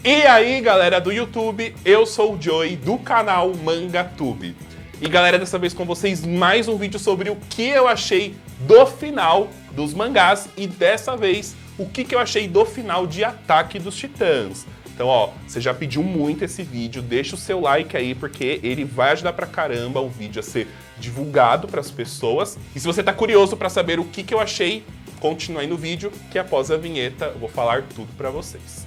E aí, galera do YouTube, eu sou o Joey do canal MangaTube. E galera, dessa vez com vocês mais um vídeo sobre o que eu achei do final dos mangás e dessa vez o que eu achei do final de Ataque dos Titãs. Então, ó, você já pediu muito esse vídeo, deixa o seu like aí porque ele vai ajudar pra caramba o vídeo a ser divulgado pras pessoas. E se você tá curioso pra saber o que eu achei, continue aí no vídeo que após a vinheta eu vou falar tudo pra vocês.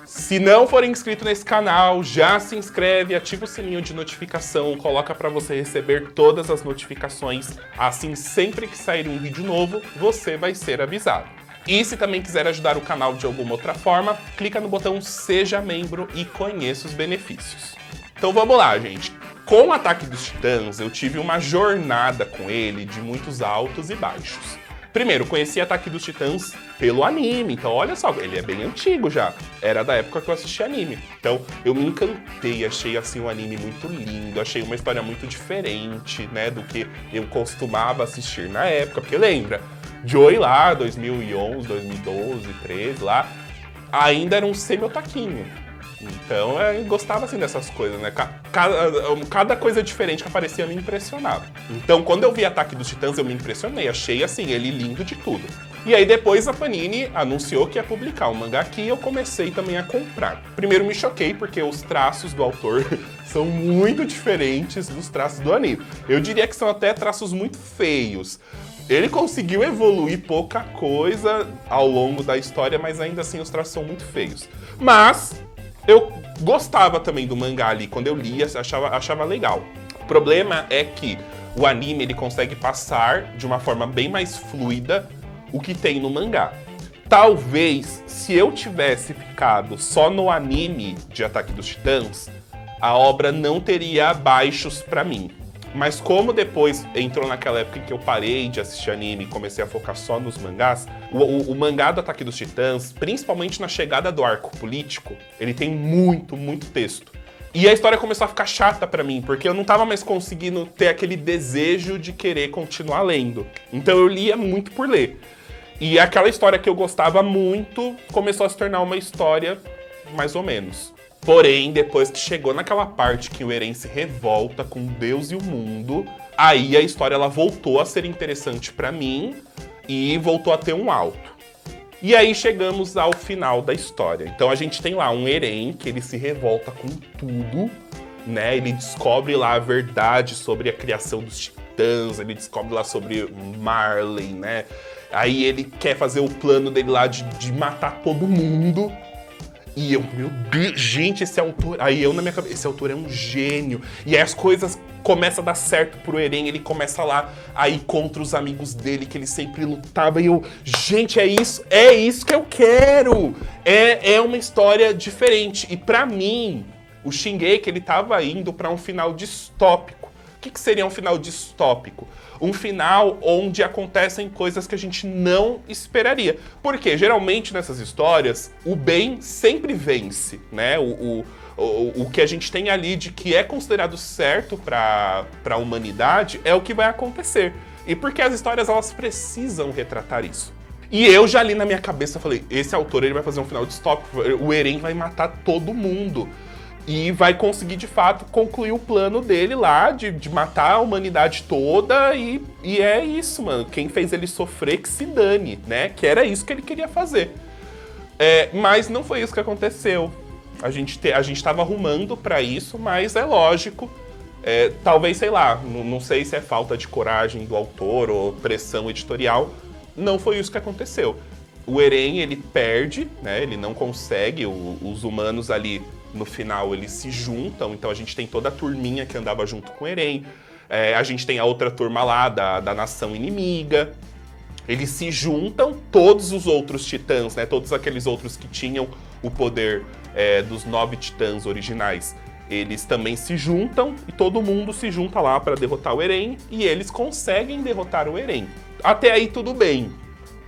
Se não for inscrito nesse canal, já se inscreve, ativa o sininho de notificação, coloca para você receber todas as notificações, assim sempre que sair um vídeo novo, você vai ser avisado. E se também quiser ajudar o canal de alguma outra forma, clica no botão Seja Membro e conheça os benefícios. Então vamos lá, gente. Com o Ataque dos Titãs, eu tive uma jornada com ele de muitos altos e baixos. Primeiro, conheci Ataque dos Titãs pelo anime, então olha só, ele é bem antigo já. Era da época que eu assisti anime. Então eu me encantei, achei assim o anime muito lindo, achei uma história muito diferente, né, do que eu costumava assistir na época. Porque lembra, Joey lá, 2011, 2012, 2013 lá, ainda era um semi-otaquinho. Então eu gostava assim dessas coisas, né? Cada coisa diferente que aparecia me impressionava. Então quando eu vi Ataque dos Titãs eu me impressionei, achei assim, ele lindo de tudo. E aí depois a Panini anunciou que ia publicar um mangá aqui e eu comecei também a comprar. Primeiro me choquei porque os traços do autor são muito diferentes dos traços do anime. Eu diria que são até traços muito feios. Ele conseguiu evoluir pouca coisa ao longo da história, mas ainda assim os traços são muito feios. Mas eu gostava também do mangá ali, quando eu lia, achava legal. O problema é que o anime ele consegue passar de uma forma bem mais fluida o que tem no mangá. Talvez, se eu tivesse ficado só no anime de Ataque dos Titãs, a obra não teria baixos pra mim. Mas como depois entrou naquela época em que eu parei de assistir anime e comecei a focar só nos mangás, o mangá do Ataque dos Titãs, principalmente na chegada do arco político, ele tem muito texto. E a história começou a ficar chata pra mim, porque eu não tava mais conseguindo ter aquele desejo de querer continuar lendo. Então eu lia muito por ler. E aquela história que eu gostava muito começou a se tornar uma história mais ou menos. Porém, depois que chegou naquela parte que o Eren se revolta com Deus e o mundo, aí a história ela voltou a ser interessante pra mim e voltou a ter um alto. E aí chegamos ao final da história. Então a gente tem lá um Eren que ele se revolta com tudo, né? Ele descobre lá a verdade sobre a criação dos titãs, ele descobre lá sobre Marley, né? Aí ele quer fazer o plano dele lá de matar todo mundo. E eu, meu Deus, gente, esse autor... Aí eu na minha cabeça, esse autor é um gênio. E aí as coisas começam a dar certo pro Eren, ele começa lá a ir contra os amigos dele, que ele sempre lutava. E eu, gente, é isso que eu quero! É uma história diferente. E pra mim, o Shingeki, ele tava indo pra um final distópico. O que seria um final distópico? Um final onde acontecem coisas que a gente não esperaria. Porque, geralmente, nessas histórias, o bem sempre vence, né? O que a gente tem ali de que é considerado certo para a humanidade é o que vai acontecer. E porque as histórias, elas precisam retratar isso. E eu já ali na minha cabeça falei, esse autor ele vai fazer um final distópico, o Eren vai matar todo mundo. E vai conseguir, de fato, concluir o plano dele lá de matar a humanidade toda e é isso, mano. Quem fez ele sofrer que se dane, né? Que era isso que ele queria fazer. Mas não foi isso que aconteceu. A gente tava arrumando pra isso, mas é lógico. Talvez, sei lá, não sei se é falta de coragem do autor ou pressão editorial. Não foi isso que aconteceu. O Eren, ele perde, né? Ele não consegue, os humanos ali... No final, eles se juntam, então a gente tem toda a turminha que andava junto com o Eren. A gente tem a outra turma lá da nação inimiga. Eles se juntam, todos os outros titãs, né? Todos aqueles outros que tinham o poder dos 9 titãs originais. Eles também se juntam e todo mundo se junta lá para derrotar o Eren. E eles conseguem derrotar o Eren. Até aí tudo bem.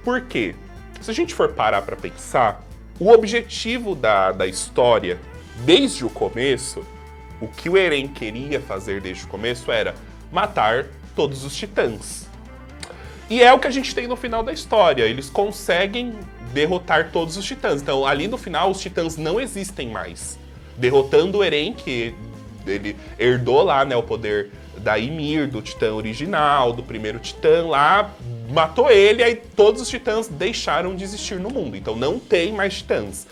Por quê? Se a gente for parar para pensar, o objetivo da história... Desde o começo, o que o Eren queria fazer desde o começo era matar todos os titãs. E é o que a gente tem no final da história. Eles conseguem derrotar todos os titãs. Então, ali no final, os titãs não existem mais. Derrotando o Eren, que ele herdou lá, né, o poder da Ymir, do titã original, do primeiro titã lá, matou ele, aí todos os titãs deixaram de existir no mundo. Então, não tem mais titãs.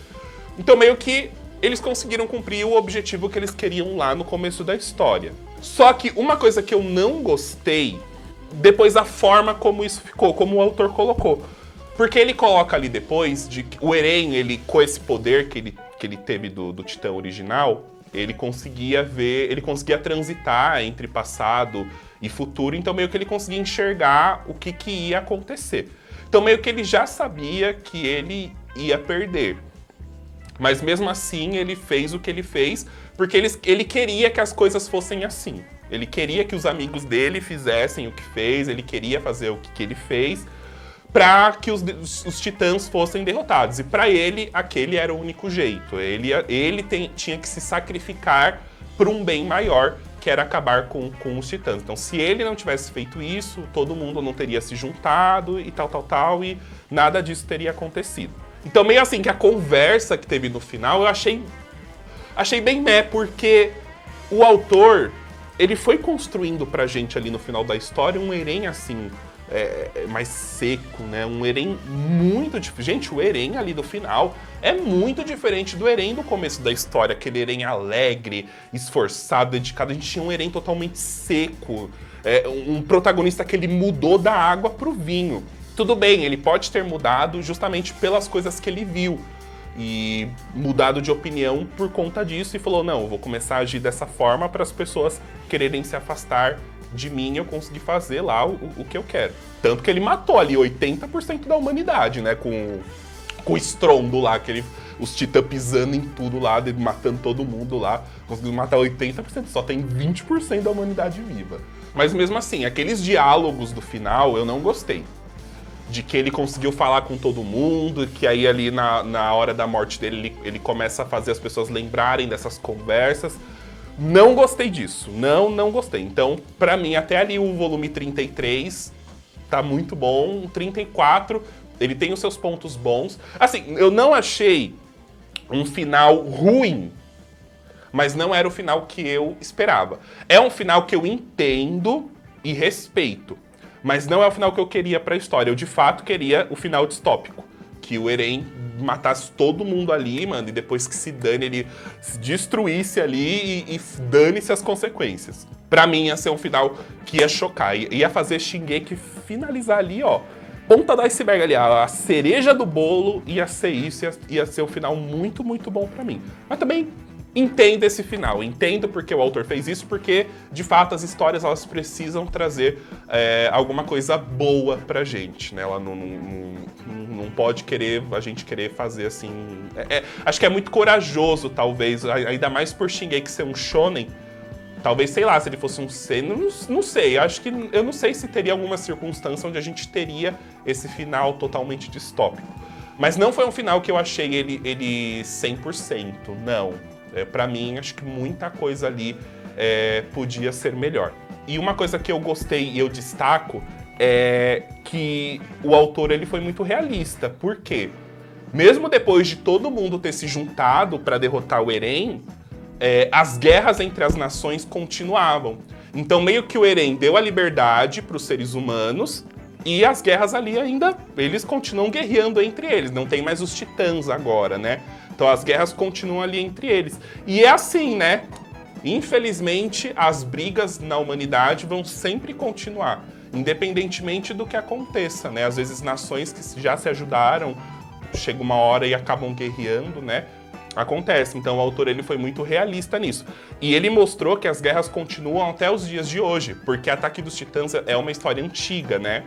Então, meio que eles conseguiram cumprir o objetivo que eles queriam lá no começo da história. Só que uma coisa que eu não gostei, depois a forma como isso ficou, como o autor colocou. Porque ele coloca ali depois, de que o Eren, ele, com esse poder que ele teve do titã original, ele conseguia transitar entre passado e futuro, então meio que ele conseguia enxergar o que ia acontecer. Então meio que ele já sabia que ele ia perder. Mas mesmo assim ele fez o que ele fez, porque ele queria que as coisas fossem assim. Ele queria que os amigos dele fizessem o que fez, ele queria fazer o que ele fez, para que os titãs fossem derrotados. E para ele, aquele era o único jeito. Tinha que se sacrificar por um bem maior, que era acabar com os titãs. Então, se ele não tivesse feito isso, todo mundo não teria se juntado e tal, e nada disso teria acontecido. Então, meio assim, que a conversa que teve no final, eu achei bem porque o autor, ele foi construindo pra gente ali no final da história um Eren assim, mais seco, né? Um Eren muito diferente. Gente, o Eren ali do final é muito diferente do Eren do começo da história. Aquele Eren alegre, esforçado, dedicado. A gente tinha um Eren totalmente seco. Um protagonista que ele mudou da água pro vinho. Tudo bem, ele pode ter mudado justamente pelas coisas que ele viu. E mudado de opinião por conta disso e falou, não, eu vou começar a agir dessa forma para as pessoas quererem se afastar de mim e eu conseguir fazer lá o que eu quero. Tanto que ele matou ali 80% da humanidade, né? Com o estrondo lá, os titãs pisando em tudo lá, matando todo mundo lá. Conseguiu matar 80%, só tem 20% da humanidade viva. Mas mesmo assim, aqueles diálogos do final eu não gostei. De que ele conseguiu falar com todo mundo, que aí ali na hora da morte dele ele começa a fazer as pessoas lembrarem dessas conversas. Não gostei disso, não gostei. Então, pra mim, até ali o volume 33 tá muito bom. O 34, ele tem os seus pontos bons. Assim, eu não achei um final ruim, mas não era o final que eu esperava. É um final que eu entendo e respeito, mas não é o final que eu queria pra história. Eu, de fato, queria o final distópico. Que o Eren matasse todo mundo ali, mano, e depois que se dane, ele se destruísse ali e dane-se as consequências. Pra mim, ia ser um final que ia chocar. Ia fazer Shingeki finalizar ali, ó. Ponta do iceberg ali, a cereja do bolo ia ser isso, ia ser um final muito, muito bom pra mim. Mas também entendo esse final, entendo porque o autor fez isso, porque, de fato, as histórias elas precisam trazer alguma coisa boa pra gente, né? Ela não pode a gente querer fazer assim... acho que é muito corajoso, talvez, ainda mais por Shingeki ser um shonen. Talvez, sei lá, se ele fosse um seinen, não sei. Eu não sei se teria alguma circunstância onde a gente teria esse final totalmente distópico. Mas não foi um final que eu achei ele 100%, não. Pra mim, acho que muita coisa ali podia ser melhor. E uma coisa que eu gostei e eu destaco é que o autor ele foi muito realista. Por quê? Mesmo depois de todo mundo ter se juntado para derrotar o Eren, as guerras entre as nações continuavam. Então, meio que o Eren deu a liberdade para os seres humanos e as guerras ali ainda, eles continuam guerreando entre eles. Não tem mais os titãs agora, né? Então as guerras continuam ali entre eles. E é assim, né? Infelizmente, as brigas na humanidade vão sempre continuar, independentemente do que aconteça, né? Às vezes nações que já se ajudaram, chega uma hora e acabam guerreando, né? Acontece. Então o autor ele foi muito realista nisso. E ele mostrou que as guerras continuam até os dias de hoje, porque Ataque dos Titãs é uma história antiga, né?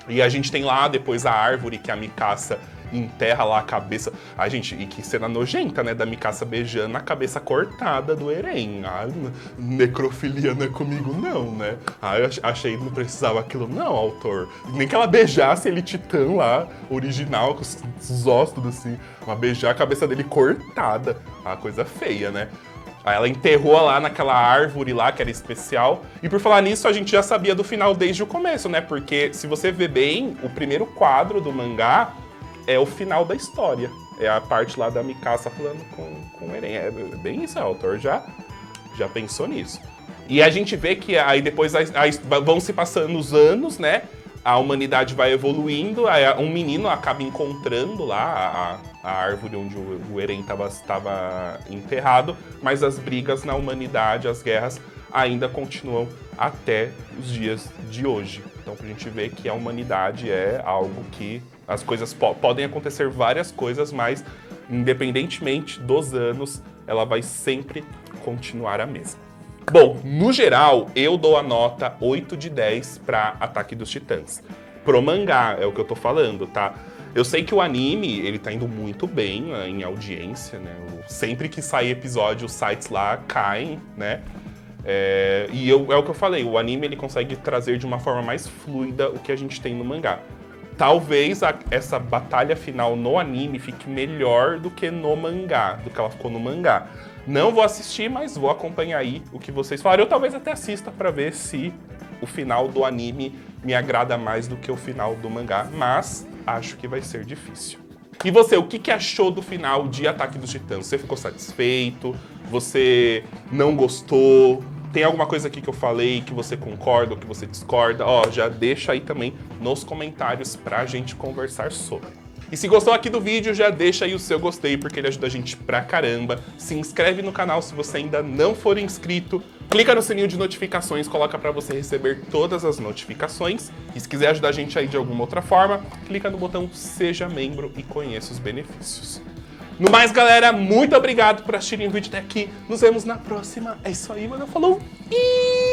E a gente tem lá depois a árvore que a Mikasa enterra lá a cabeça. Ai, gente, e que cena nojenta, né? Da Mikasa beijando a cabeça cortada do Eren. Ai, necrofilia não é comigo, não, né? Ai, eu achei que não precisava aquilo, não, autor. Nem que ela beijasse ele titã lá, original, com os ossos tudo assim. Mas beijar a cabeça dele cortada. Uma coisa feia, né? Aí ela enterrou lá naquela árvore lá, que era especial. E por falar nisso, a gente já sabia do final desde o começo, né? Porque se você ver bem, o primeiro quadro do mangá é o final da história. É a parte lá da Mikasa falando com o Eren. É bem isso, o autor já pensou nisso. E a gente vê que aí depois vão se passando os anos, né? A humanidade vai evoluindo, aí um menino acaba encontrando lá a árvore onde o Eren estava enterrado, mas as brigas na humanidade, as guerras, ainda continuam até os dias de hoje. Então a gente vê que a humanidade é algo que as coisas podem acontecer várias coisas, mas independentemente dos anos, ela vai sempre continuar a mesma. Bom, no geral, eu dou a nota 8 de 10 pra Ataque dos Titãs. Pro mangá, é o que eu tô falando, tá? Eu sei que o anime, ele tá indo muito bem, né, em audiência, né? Sempre que sai episódio, os sites lá caem, né? É o que eu falei, o anime ele consegue trazer de uma forma mais fluida o que a gente tem no mangá. Talvez essa batalha final no anime fique melhor do que no mangá, do que ela ficou no mangá. Não vou assistir, mas vou acompanhar aí o que vocês falaram. Eu talvez até assista pra ver se o final do anime me agrada mais do que o final do mangá, mas acho que vai ser difícil. E você, o que achou do final de Ataque dos Titãs? Você ficou satisfeito? Você não gostou? Tem alguma coisa aqui que eu falei que você concorda ou que você discorda? Ó, já deixa aí também nos comentários pra gente conversar sobre. E se gostou aqui do vídeo, já deixa aí o seu gostei, porque ele ajuda a gente pra caramba. Se inscreve no canal se você ainda não for inscrito. Clica no sininho de notificações, coloca pra você receber todas as notificações. E se quiser ajudar a gente aí de alguma outra forma, clica no botão Seja Membro e conheça os benefícios. No mais, galera, muito obrigado por assistirem o vídeo até aqui. Nos vemos na próxima. É isso aí, mano. Falou! E...